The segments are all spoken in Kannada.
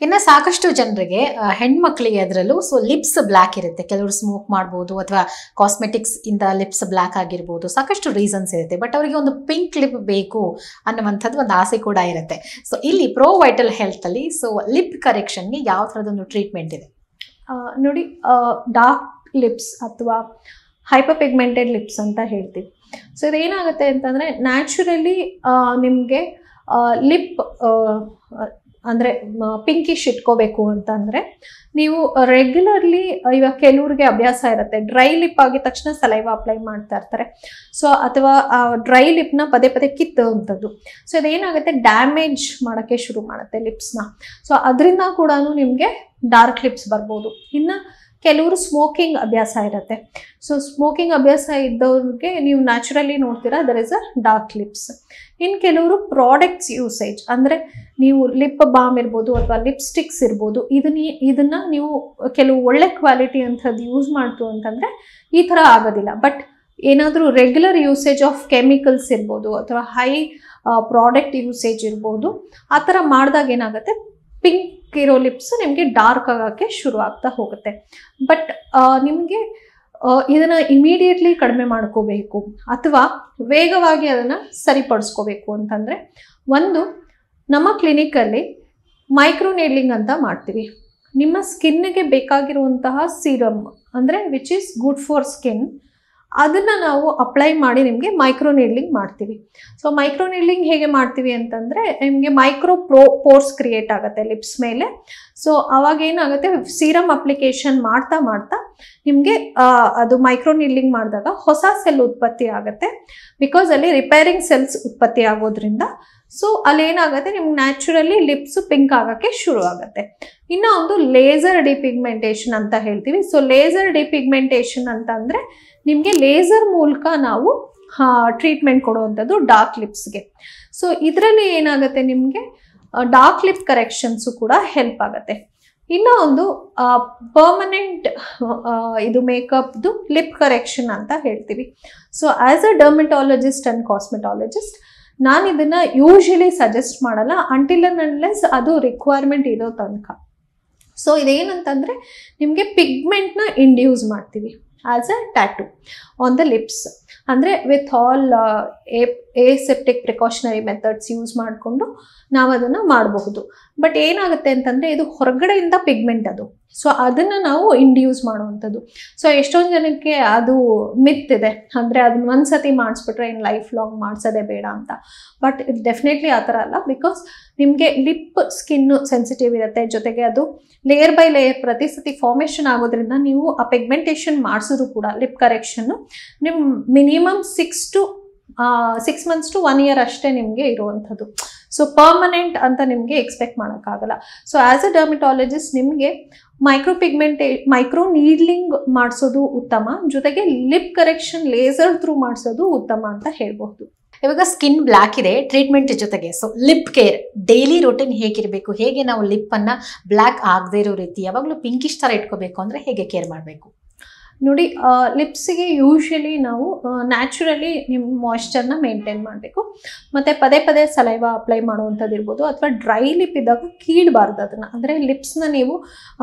ಇನ್ನು ಸಾಕಷ್ಟು ಜನರಿಗೆ ಹೆಣ್ಮಕ್ಳಿಗೆ ಅದರಲ್ಲೂ ಲಿಪ್ಸ್ ಬ್ಲ್ಯಾಕ್ ಇರುತ್ತೆ. ಕೆಲವರು ಸ್ಮೋಕ್ ಮಾಡ್ಬೋದು ಅಥವಾ ಕಾಸ್ಮೆಟಿಕ್ಸ್ ಇಂದ ಲಿಪ್ಸ್ ಬ್ಲ್ಯಾಕ್ ಆಗಿರ್ಬೋದು, ಸಾಕಷ್ಟು ರೀಸನ್ಸ್ ಇರುತ್ತೆ. ಬಟ್ ಅವರಿಗೆ ಒಂದು ಪಿಂಕ್ ಲಿಪ್ ಬೇಕು ಅನ್ನುವಂಥದ್ದು ಒಂದು ಆಸೆ ಕೂಡ ಇರುತ್ತೆ. ಸೊ ಇಲ್ಲಿ ಪ್ರೋ ವೈಟಲ್ ಹೆಲ್ತ್ ಅಲ್ಲಿ ಲಿಪ್ ಕರೆಕ್ಷನ್ಗೆ ಯಾವ ಥರದೊಂದು ಟ್ರೀಟ್ಮೆಂಟ್ ಇದೆ ನೋಡಿ. ಡಾರ್ಕ್ ಲಿಪ್ಸ್ ಅಥವಾ ಹೈಪರ್ ಪಿಗ್ಮೆಂಟೆಡ್ ಲಿಪ್ಸ್ ಅಂತ ಹೇಳ್ತೀವಿ. ಸೊ ಇದೇನಾಗುತ್ತೆ ಅಂತಂದರೆ ನ್ಯಾಚುರಲಿ ನಿಮಗೆ ಲಿಪ್ ಅಂದರೆ ಪಿಂಕಿಶ್ ಇಟ್ಕೋಬೇಕು ಅಂತಂದರೆ ನೀವು ರೆಗ್ಯುಲರ್ಲಿ, ಇವಾಗ ಕೆಲವ್ರಿಗೆ ಅಭ್ಯಾಸ ಇರುತ್ತೆ ಡ್ರೈ ಲಿಪ್ ಆಗಿದ ತಕ್ಷಣ ಸಲೈವ ಅಪ್ಲೈ ಮಾಡ್ತಾ ಇರ್ತಾರೆ. ಸೊ ಅಥವಾ ಡ್ರೈ ಲಿಪ್ನ ಪದೇ ಪದೇ ಕಿತ್ತುವಂಥದ್ದು. ಸೊ ಇದೇನಾಗುತ್ತೆ, ಡ್ಯಾಮೇಜ್ ಮಾಡೋಕ್ಕೆ ಶುರು ಮಾಡುತ್ತೆ ಲಿಪ್ಸ್ನ. ಸೊ ಅದರಿಂದ ಕೂಡ ನಿಮಗೆ ಡಾರ್ಕ್ ಲಿಪ್ಸ್ ಬರ್ಬೋದು. ಇನ್ನು ಕೆಲವರು ಸ್ಮೋಕಿಂಗ್ ಅಭ್ಯಾಸ ಇರುತ್ತೆ. ಸೊ ಸ್ಮೋಕಿಂಗ್ ಅಭ್ಯಾಸ ಇದ್ದವ್ರಿಗೆ ನೀವು ನ್ಯಾಚುರಲಿ ನೋಡ್ತೀರಾ there is a dark lips. ಇನ್ನು ಕೆಲವರು ಪ್ರಾಡಕ್ಟ್ಸ್ ಯೂಸೇಜ್ ಅಂದರೆ ನೀವು ಲಿಪ್ ಬಾಮ್ ಇರ್ಬೋದು ಅಥವಾ ಲಿಪ್ಸ್ಟಿಕ್ಸ್ ಇರ್ಬೋದು, ಇದನ್ನ ನೀವು ಕೆಲವು ಒಳ್ಳೆ ಕ್ವಾಲಿಟಿ ಅಂಥದ್ದು ಯೂಸ್ ಮಾಡ್ತು ಅಂತಂದರೆ ಈ ಥರ ಆಗೋದಿಲ್ಲ. ಬಟ್ ಏನಾದರೂ ರೆಗ್ಯುಲರ್ ಯೂಸೇಜ್ ಆಫ್ ಕೆಮಿಕಲ್ಸ್ ಇರ್ಬೋದು ಅಥವಾ ಹೈ ಪ್ರಾಡಕ್ಟ್ ಯೂಸೇಜ್ ಇರ್ಬೋದು, ಆ ಥರ ಮಾಡಿದಾಗ ಏನಾಗುತ್ತೆ, ಪಿಂಕ್ ಇರೋ ಲಿಪ್ಸ್ ನಿಮಗೆ ಡಾರ್ಕ್ ಆಗೋಕ್ಕೆ ಶುರು ಆಗ್ತಾ ಹೋಗುತ್ತೆ. ಬಟ್ ನಿಮಗೆ ಇದನ್ನು ಇಮಿಡಿಯೇಟ್ಲಿ ಕಡಿಮೆ ಮಾಡ್ಕೋಬೇಕು ಅಥವಾ ವೇಗವಾಗಿ ಅದನ್ನು ಸರಿಪಡಿಸ್ಕೋಬೇಕು ಅಂತಂದರೆ, ಒಂದು ನಮ್ಮ ಕ್ಲಿನಿಕಲ್ಲಿ ಮೈಕ್ರೋ ನೀಡ್ಲಿಂಗ್ ಅಂತ ಮಾಡ್ತೀವಿ. ನಿಮ್ಮ ಸ್ಕಿನ್ನಿಗೆ ಬೇಕಾಗಿರುವಂತಹ ಸೀರಮ್ ಅಂದರೆ which is good for skin, ಅದನ್ನು ನಾವು ಅಪ್ಲೈ ಮಾಡಿ ನಿಮಗೆ ಮೈಕ್ರೋ ನೀಡ್ಲಿಂಗ್ ಮಾಡ್ತೀವಿ. ಸೊ ಮೈಕ್ರೋ ನೀಡ್ಲಿಂಗ್ ಹೇಗೆ ಮಾಡ್ತೀವಿ ಅಂತಂದರೆ, ನಿಮಗೆ ಮೈಕ್ರೋ ಪೋರ್ಸ್ ಕ್ರಿಯೇಟ್ ಆಗುತ್ತೆ ಲಿಪ್ಸ್ ಮೇಲೆ. ಸೊ ಅವಾಗ ಏನಾಗುತ್ತೆ, ಸೀರಮ್ ಅಪ್ಲಿಕೇಶನ್ ಮಾಡ್ತಾ ಮಾಡ್ತಾ ನಿಮಗೆ ಅದು ಮೈಕ್ರೋ ನೀಡ್ಲಿಂಗ್ ಮಾಡಿದಾಗ ಹೊಸ ಸೆಲ್ ಉತ್ಪತ್ತಿ ಆಗುತ್ತೆ. ಬಿಕಾಸ್ ಅಲ್ಲಿ ರಿಪೇರಿಂಗ್ ಸೆಲ್ಸ್ ಉತ್ಪತ್ತಿ ಆಗೋದ್ರಿಂದ ಸೊ ಅಲ್ಲಿ ಏನಾಗುತ್ತೆ, ನಿಮ್ಗೆ ನ್ಯಾಚುರಲಿ ಲಿಪ್ಸು ಪಿಂಕ್ ಆಗೋಕ್ಕೆ ಶುರು ಆಗುತ್ತೆ. ಇನ್ನು ಒಂದು ಲೇಸರ್ ಡಿಪಿಗ್ಮೆಂಟೇಷನ್ ಅಂತ ಹೇಳ್ತೀವಿ. ಸೊ ಲೇಸರ್ ಡಿಪಿಗ್ಮೆಂಟೇಷನ್ ಅಂತ ಅಂದರೆ ನಿಮಗೆ ಲೇಸರ್ ಮೂಲಕ ನಾವು ಟ್ರೀಟ್ಮೆಂಟ್ ಕೊಡುವಂಥದ್ದು ಡಾರ್ಕ್ ಲಿಪ್ಸ್ಗೆ. ಸೊ ಇದರಲ್ಲಿ ಏನಾಗುತ್ತೆ, ನಿಮಗೆ ಡಾರ್ಕ್ ಲಿಪ್ ಕರೆಕ್ಷನ್ಸು ಕೂಡ ಹೆಲ್ಪ್ ಆಗುತ್ತೆ. ಇನ್ನೂ ಒಂದು ಪರ್ಮನೆಂಟ್ ಇದು ಮೇಕಪ್ದು ಲಿಪ್ ಕರೆಕ್ಷನ್ ಅಂತ ಹೇಳ್ತೀವಿ. So as a dermatologist and cosmetologist ನಾನು ಇದನ್ನು ಯೂಶಲಿ ಸಜೆಸ್ಟ್ ಮಾಡಲ್ಲ ಅಂಟಿಲ್ ಅಂಡ್ ಅನ್ಲೆಸ್ ಅದು ರಿಕ್ವೈರ್ಮೆಂಟ್ ಇರೋ ತನಕ. ಸೊ ಇದೇನಂತಂದರೆ ನಿಮಗೆ ಪಿಗ್ಮೆಂಟ್ನ ಇಂಡ್ಯೂಸ್ ಮಾಡ್ತೀವಿ as a tattoo on the lips. ಅಂದರೆ with all aseptic precautionary methods use ಮಾಡಿಕೊಂಡು ನಾವು ಅದನ್ನು ಮಾಡಬಹುದು. ಬಟ್ ಏನಾಗುತ್ತೆ ಅಂತಂದರೆ ಇದು ಹೊರಗಡೆಯಿಂದ ಪಿಗ್ಮೆಂಟ್ ಅದು. ಸೊ ಅದನ್ನು ನಾವು ಇಂಡ್ಯೂಸ್ ಮಾಡುವಂಥದ್ದು. ಸೊ ಎಷ್ಟೊಂದು ಜನಕ್ಕೆ ಅದು ಮಿತ್ ಇದೆ, ಅಂದರೆ ಅದನ್ನ ಒಂದ್ಸತಿ ಮಾಡಿಸ್ಬಿಟ್ರೆ ಇನ್ನು ಲೈಫ್ ಲಾಂಗ್ ಮಾಡಿಸೋದೇ ಬೇಡ ಅಂತ. ಬಟ್ ಇದು ಡೆಫಿನೆಟ್ಲಿ ಆ ಥರ ಅಲ್ಲ. ಬಿಕಾಸ್ ನಿಮಗೆ ಲಿಪ್ ಸ್ಕಿನ್ನು ಸೆನ್ಸಿಟಿವ್ ಇರುತ್ತೆ, ಜೊತೆಗೆ ಅದು ಲೇಯರ್ ಬೈ ಲೇಯರ್ ಪ್ರತಿ ಸತಿ ಫಾರ್ಮೇಷನ್ ಆಗೋದ್ರಿಂದ ನೀವು ಆ ಪಿಗ್ಮೆಂಟೇಷನ್ ಮಾಡಿಸಿದ್ರು ಕೂಡ ಲಿಪ್ ಕರೆಕ್ಷನ್ನು ನಿಮ್ಮ ಮಿನಿಮಮ್ 6 months to 1 year ಅಷ್ಟೇ ನಿಮಗೆ ಇರುವಂಥದ್ದು. ಸೊ ಪರ್ಮನೆಂಟ್ ಅಂತ ನಿಮಗೆ ಎಕ್ಸ್ಪೆಕ್ಟ್ ಮಾಡೋಕ್ಕಾಗಲ್ಲ. ಸೊ ಆ್ಯಸ್ ಅ ಡರ್ಮಟಾಲಜಿಸ್ಟ್ ನಿಮಗೆ ಮೈಕ್ರೋ ನೀಡ್ಲಿಂಗ್ ಮಾಡಿಸೋದು ಉತ್ತಮ, ಜೊತೆಗೆ ಲಿಪ್ ಕರೆಕ್ಷನ್ ಲೇಸರ್ ಥ್ರೂ ಮಾಡಿಸೋದು ಉತ್ತಮ ಅಂತ ಹೇಳ್ಬಹುದು. ಇವಾಗ ಸ್ಕಿನ್ ಬ್ಲ್ಯಾಕ್ ಇದೆ, ಟ್ರೀಟ್ಮೆಂಟ್ ಜೊತೆಗೆ so lip care daily routine ಹೇಗಿರಬೇಕು, ಹೇಗೆ ನಾವು ಲಿಪ್ಪನ್ನು ಬ್ಲ್ಯಾಕ್ ಆಗದೇ ಇರೋ ರೀತಿ ಯಾವಾಗಲೂ ಪಿಂಕಿಶ್ ಥರ ಇಟ್ಕೋಬೇಕು ಅಂದರೆ ಹೇಗೆ ಕೇರ್ ಮಾಡಬೇಕು? ನೋಡಿ, ಲಿಪ್ಸಿಗೆ ಯೂಶ್ವಲಿ ನಾವು ನ್ಯಾಚುರಲಿ ನಿಮ್ಮ ಮಾಯ್ಶ್ಚರ್ನ ಮೇಂಟೈನ್ ಮಾಡಬೇಕು. ಮತ್ತು ಪದೇ ಪದೇ ಸಲೈವ ಅಪ್ಲೈ ಮಾಡುವಂಥದ್ದು ಇರ್ಬೋದು, ಅಥವಾ ಡ್ರೈ ಲಿಪ್ ಇದ್ದಾಗ ಕೀಳಬಾರ್ದು ಅದನ್ನು. ಅಂದರೆ ಲಿಪ್ಸ್ನ ನೀವು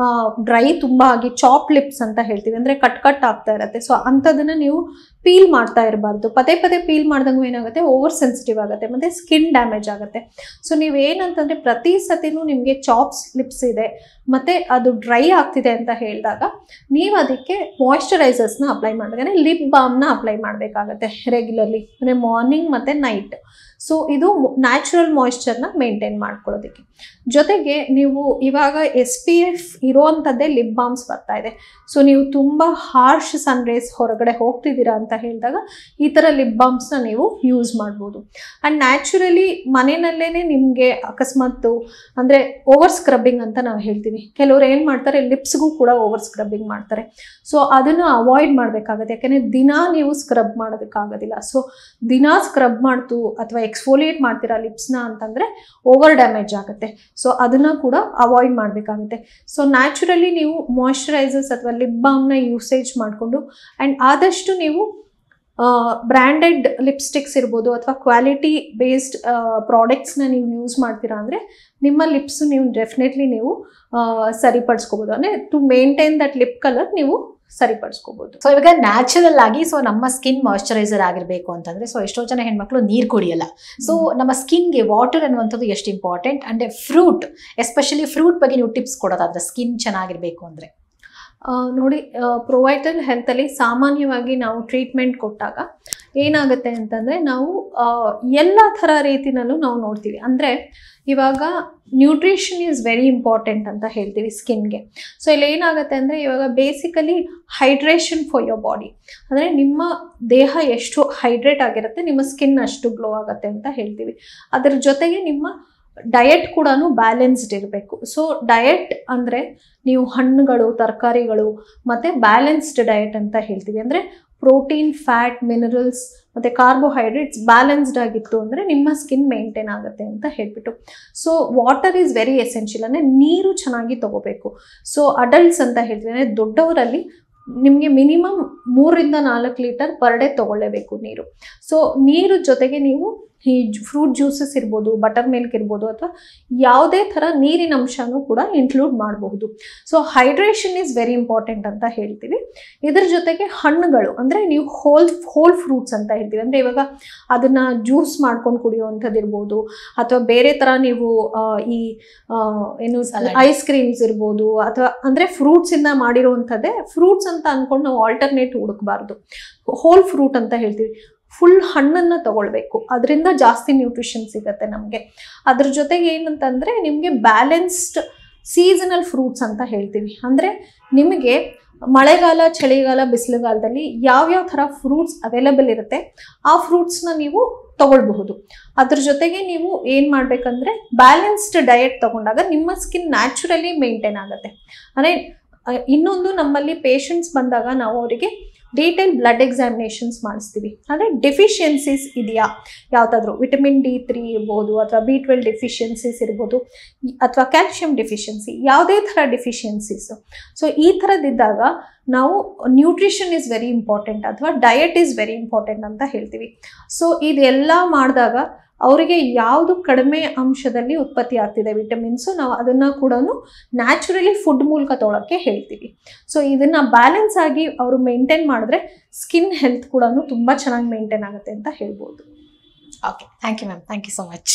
ಡ್ರೈ ತುಂಬ ಆಗಿ ಚಾಪ್ ಲಿಪ್ಸ್ ಅಂತ ಹೇಳ್ತೀವಿ, ಅಂದರೆ ಕಟ್ ಆಗ್ತಾ ಇರುತ್ತೆ. ಸೊ ಅಂಥದನ್ನು ನೀವು ಪೀಲ್ ಮಾಡ್ತಾ ಇರಬಾರ್ದು. ಪದೇ ಪದೇ ಪೀಲ್ ಮಾಡಿದಂಗೂ ಏನಾಗುತ್ತೆ, ಓವರ್ ಸೆನ್ಸಿಟಿವ್ ಆಗುತ್ತೆ ಮತ್ತು ಸ್ಕಿನ್ ಡ್ಯಾಮೇಜ್ ಆಗುತ್ತೆ. ಸೊ ನೀವೇನಂತಂದರೆ ಪ್ರತಿ ಸತಿನೂ ನಿಮಗೆ ಚಾಪ್ಸ್ ಲಿಪ್ಸ್ ಇದೆ ಮತ್ತು ಅದು ಡ್ರೈ ಆಗ್ತಿದೆ ಅಂತ ಹೇಳಿದಾಗ ನೀವು ಅದಕ್ಕೆ ಮಾಯ್ಶ್ಚರೈಸರ್ಸ್ನ ಅಪ್ಲೈ ಮಾಡಬೇಕಾದ್ರೆ ಲಿಪ್ ಬಾಮ್ನ ಅಪ್ಲೈ ಮಾಡಬೇಕಾಗತ್ತೆ ರೆಗ್ಯುಲರ್ಲಿ, ಅಂದರೆ ಮಾರ್ನಿಂಗ್ ಮತ್ತು ನೈಟ್. ಸೊ ಇದು ನ್ಯಾಚುರಲ್ ಮಾಯ್ಶ್ಚರ್ನ ಮೇಂಟೈನ್ ಮಾಡ್ಕೊಳ್ಳೋದಕ್ಕೆ. ಜೊತೆಗೆ ನೀವು ಇವಾಗ SPF ಇರೋವಂಥದ್ದೇ ಲಿಪ್ ಬಾಮ್ಸ್ ಬರ್ತಾ ಇದೆ. ಸೊ ನೀವು ತುಂಬ ಹಾರ್ಶ್ ಸನ್ ರೇಸ್ ಹೊರಗಡೆ ಹೋಗ್ತಿದ್ದೀರಾ ಅಂತ ಹೇಳಿದಾಗ ಈ ಥರ ಲಿಪ್ ಬಾಮ್ಸ್ನ ನೀವು ಯೂಸ್ ಮಾಡ್ಬೋದು. ಆ್ಯಂಡ್ ನ್ಯಾಚುರಲಿ ಮನೆಯಲ್ಲೇ ನಿಮಗೆ ಅಕಸ್ಮಾತ್ ಅಂದರೆ ಓವರ್ ಸ್ಕ್ರಬ್ಬಿಂಗ್ ಅಂತ ನಾವು ಹೇಳ್ತೀವಿ. ಕೆಲವರು ಏನು ಮಾಡ್ತಾರೆ, ಲಿಪ್ಸ್ಗೂ ಕೂಡ ಓವರ್ ಸ್ಕ್ರಬ್ಬಿಂಗ್ ಮಾಡ್ತಾರೆ. ಸೊ ಅದನ್ನು ಅವಾಯ್ಡ್ ಮಾಡಬೇಕಾಗುತ್ತೆ, ಯಾಕೆಂದರೆ ದಿನಾ ನೀವು ಸ್ಕ್ರಬ್ ಮಾಡೋದಕ್ಕಾಗೋದಿಲ್ಲ. ಸೊ ದಿನಾ ಸ್ಕ್ರಬ್ ಮಾಡ್ತು ಅಥವಾ ಎಕ್ಸ್ಫೋಲಿಯೇಟ್ ಮಾಡ್ತೀರಾ ಲಿಪ್ಸ್ನ ಅಂತಂದರೆ ಓವರ್ ಡ್ಯಾಮೇಜ್ ಆಗುತ್ತೆ. ಸೊ ಅದನ್ನು ಕೂಡ ಅವಾಯ್ಡ್ ಮಾಡಬೇಕಾಗುತ್ತೆ. ಸೊ ನ್ಯಾಚುರಲಿ ನೀವು ಮಾಯ್ಶ್ಚರೈಸರ್ಸ್ ಅಥವಾ ಲಿಪ್ ಬಾಮ್ನ ಯೂಸೇಜ್ ಮಾಡಿಕೊಂಡು ಆ್ಯಂಡ್ ಆದಷ್ಟು ನೀವು ಬ್ರ್ಯಾಂಡೆಡ್ ಲಿಪ್ಸ್ಟಿಕ್ಸ್ ಇರ್ಬೋದು ಅಥವಾ ಕ್ವಾಲಿಟಿ ಬೇಸ್ಡ್ ಪ್ರಾಡಕ್ಟ್ಸ್ನ ನೀವು ಯೂಸ್ ಮಾಡ್ತೀರಾ ಅಂದರೆ ನಿಮ್ಮ ಲಿಪ್ಸ್ ನೀವು ಡೆಫಿನೆಟ್ಲಿ ನೀವು ಸರಿಪಡಿಸ್ಕೋಬೋದು. ಅಂದರೆ to maintain that lip colour ನೀವು ಸರಿಪಡಿಸ್ಕೋಬಹುದು. ಸೊ ಇವಾಗ ನ್ಯಾಚುರಲ್ ಆಗಿ ಸೊ ನಮ್ಮ ಸ್ಕಿನ್ ಮಾಯಿಶ್ಚರೈಸರ್ ಆಗಿರ್ಬೇಕು ಅಂತಂದ್ರೆ ಸೊ ಎಷ್ಟೋ ಜನ ಹೆಣ್ಮಕ್ಳು ನೀರು ಕುಡಿಯಲ್ಲ. ಸೊ ನಮ್ಮ ಸ್ಕಿನ್ಗೆ ವಾಟರ್ ಅನ್ನುವಂಥದ್ದು ಎಷ್ಟು important and fruit, especially fruit ಬಗ್ಗೆ ನೀವು ಟಿಪ್ಸ್ ಕೊಡೋದಾದ್ರೆ ಸ್ಕಿನ್ ಚೆನ್ನಾಗಿರ್ಬೇಕು ಅಂದ್ರೆ? ನೋಡಿ, ಪ್ರೊವೈಟಲ್ ಹೆಲ್ತಲ್ಲಿ ಸಾಮಾನ್ಯವಾಗಿ ನಾವು ಟ್ರೀಟ್ಮೆಂಟ್ ಕೊಟ್ಟಾಗ ಏನಾಗುತ್ತೆ ಅಂತಂದರೆ ನಾವು ಎಲ್ಲ ಥರ ರೀತಿನಲ್ಲೂ ನಾವು ನೋಡ್ತೀವಿ. ಅಂದರೆ ಇವಾಗ ನ್ಯೂಟ್ರಿಷನ್ ಈಸ್ ವೆರಿ ಇಂಪಾರ್ಟೆಂಟ್ ಅಂತ ಹೇಳ್ತೀವಿ ಸ್ಕಿನ್ಗೆ. ಸೊ ಇಲ್ಲಿ ಏನಾಗುತ್ತೆ ಅಂದರೆ ಇವಾಗ basically hydration for your body, ಅಂದರೆ ನಿಮ್ಮ ದೇಹ ಎಷ್ಟು ಹೈಡ್ರೇಟ್ ಆಗಿರುತ್ತೆ ನಿಮ್ಮ ಸ್ಕಿನ್ ಅಷ್ಟು ಗ್ಲೋ ಆಗುತ್ತೆ ಅಂತ ಹೇಳ್ತೀವಿ. ಅದರ ಜೊತೆಗೆ ನಿಮ್ಮ ಡಯಟ್ ಕೂಡ ಬ್ಯಾಲೆನ್ಸ್ಡ್ ಇರಬೇಕು. ಸೊ ಡಯಟ್ ಅಂದರೆ ನೀವು ಹಣ್ಣುಗಳು, ತರಕಾರಿಗಳು ಮತ್ತು ಬ್ಯಾಲೆನ್ಸ್ಡ್ ಡಯಟ್ ಅಂತ ಹೇಳ್ತೀವಿ. ಅಂದರೆ ಪ್ರೋಟೀನ್, ಫ್ಯಾಟ್, ಮಿನರಲ್ಸ್ ಮತ್ತು ಕಾರ್ಬೋಹೈಡ್ರೇಟ್ಸ್ ಬ್ಯಾಲೆನ್ಸ್ಡ್ ಆಗಿತ್ತು ಅಂದರೆ ನಿಮ್ಮ ಸ್ಕಿನ್ ಮೇಂಟೈನ್ ಆಗುತ್ತೆ ಅಂತ ಹೇಳ್ಬಿಟ್ಟು. So water is very essential, ಅಂದರೆ ನೀರು ಚೆನ್ನಾಗಿ ತಗೋಬೇಕು. ಸೊ ಅಡಲ್ಟ್ಸ್ ಅಂತ ಹೇಳ್ತೀವಿ, ಅಂದರೆ ದೊಡ್ಡವರಲ್ಲಿ ನಿಮಗೆ ಮಿನಿಮಮ್ 3 ರಿಂದ 4 ಲೀಟರ್ ಪರ್ ಡೇ ತೊಗೊಳ್ಳೇಬೇಕು ನೀರು. ಸೊ ನೀರು ಜೊತೆಗೆ ನೀವು ಈ ಫ್ರೂಟ್ ಜ್ಯೂಸಸ್ ಇರ್ಬೋದು, ಬಟರ್ ಮಿಲ್ಕ್ ಇರ್ಬೋದು, ಅಥವಾ ಯಾವುದೇ ಥರ ನೀರಿನ ಅಂಶನೂ ಕೂಡ ಇನ್ಕ್ಲೂಡ್ ಮಾಡಬಹುದು. So hydration is very important ಅಂತ ಹೇಳ್ತೀವಿ. ಇದ್ರ ಜೊತೆಗೆ ಹಣ್ಣುಗಳು, ಅಂದರೆ ನೀವು ಹೋಲ್ ಫ್ರೂಟ್ಸ್ ಅಂತ ಹೇಳ್ತೀವಿ. ಅಂದರೆ ಇವಾಗ ಅದನ್ನು ಜ್ಯೂಸ್ ಮಾಡ್ಕೊಂಡು ಕುಡಿಯೋವಂಥದ್ದು ಇರ್ಬೋದು, ಅಥವಾ ಬೇರೆ ಥರ ನೀವು ಈ ಏನು ಐಸ್ ಕ್ರೀಮ್ಸ್ ಇರ್ಬೋದು, ಅಥವಾ ಅಂದರೆ ಫ್ರೂಟ್ಸಿಂದ ಮಾಡಿರುವಂಥದ್ದೇ ಫ್ರೂಟ್ಸ್ ಅಂತ ಅಂದ್ಕೊಂಡು ನಾವು ಆಲ್ಟರ್ನೇಟ್ ಹುಡುಕಬಾರ್ದು. ಹೋಲ್ ಫ್ರೂಟ್ ಅಂತ ಹೇಳ್ತೀವಿ, ಫುಲ್ ಹಣ್ಣನ್ನು ತಗೊಳ್ಬೇಕು, ಅದರಿಂದ ಜಾಸ್ತಿ ನ್ಯೂಟ್ರಿಷನ್ ಸಿಗುತ್ತೆ ನಮಗೆ. ಅದ್ರ ಜೊತೆಗೆ ಏನಂತಂದರೆ ನಿಮಗೆ ಬ್ಯಾಲೆನ್ಸ್ಡ್ ಸೀಸನಲ್ ಫ್ರೂಟ್ಸ್ ಅಂತ ಹೇಳ್ತೀವಿ. ಅಂದರೆ ನಿಮಗೆ ಮಳೆಗಾಲ, ಚಳಿಗಾಲ, ಬಿಸಿಲುಗಾಲದಲ್ಲಿ ಯಾವ್ಯಾವ ಥರ ಫ್ರೂಟ್ಸ್ ಅವೈಲಬಲ್ ಇರುತ್ತೆ ಆ ಫ್ರೂಟ್ಸ್ನ ನೀವು ತಗೊಳ್ಬಹುದು. ಅದ್ರ ಜೊತೆಗೆ ನೀವು ಏನು ಮಾಡಬೇಕಂದ್ರೆ ಬ್ಯಾಲೆನ್ಸ್ಡ್ ಡಯಟ್ ತಗೊಂಡಾಗ ನಿಮ್ಮ ಸ್ಕಿನ್ ನ್ಯಾಚುರಲಿ ಮೇಂಟೈನ್ ಆಗುತ್ತೆ. ಅಂದರೆ ಇನ್ನೊಂದು, ನಮ್ಮಲ್ಲಿ ಪೇಷಂಟ್ಸ್ ಬಂದಾಗ ನಾವು ಅವರಿಗೆ ಡೀಟೇಲ್ ಬ್ಲಡ್ ಎಕ್ಸಾಮಿನೇಷನ್ಸ್ ಮಾಡಿಸ್ತೀವಿ. ಅಂದರೆ ಡೆಫಿಷಿಯನ್ಸೀಸ್ ಇದೆಯಾ, ಯಾವುದಾದ್ರೂ ವಿಟಮಿನ್ D3 ಇರ್ಬೋದು, ಅಥವಾ B12 ಡೆಫಿಷಿಯನ್ಸೀಸ್ ಇರ್ಬೋದು, ಅಥವಾ ಕ್ಯಾಲ್ಶಿಯಂ ಡೆಫಿಷಿಯನ್ಸಿ, ಯಾವುದೇ ಥರ ಡೆಫಿಷಿಯನ್ಸೀಸು. ಸೊ ಈ ಥರದ್ದಿದ್ದಾಗ ನಾವು ನ್ಯೂಟ್ರಿಷನ್ ಈಸ್ ವೆರಿ ಇಂಪಾರ್ಟೆಂಟ್ ಅಥವಾ ಡಯಟ್ ಈಸ್ ವೆರಿ ಇಂಪಾರ್ಟೆಂಟ್ ಅಂತ ಹೇಳ್ತೀವಿ. ಸೊ ಇದೆಲ್ಲ ಮಾಡಿದಾಗ ಅವರಿಗೆ ಯಾವುದು ಕಡಿಮೆ ಅಂಶದಲ್ಲಿ ಉತ್ಪತ್ತಿ ಆಗ್ತಿದೆ ವಿಟಮಿನ್ಸು, ನಾವು ಅದನ್ನು ಕೂಡ ನ್ಯಾಚುರಲಿ ಫುಡ್ ಮೂಲಕ ತೊಗೊಳಕ್ಕೆ ಹೇಳ್ತೀವಿ. ಸೊ ಇದನ್ನು ಬ್ಯಾಲೆನ್ಸ್ ಆಗಿ ಅವರು ಮೇಂಟೈನ್ ಮಾಡಿದ್ರೆ ಸ್ಕಿನ್ ಹೆಲ್ತ್ ಕೂಡ ತುಂಬ ಚೆನ್ನಾಗಿ ಮೇಂಟೈನ್ ಆಗುತ್ತೆ ಅಂತ ಹೇಳ್ಬೋದು. Okay, thank you ma'am, thank you so much.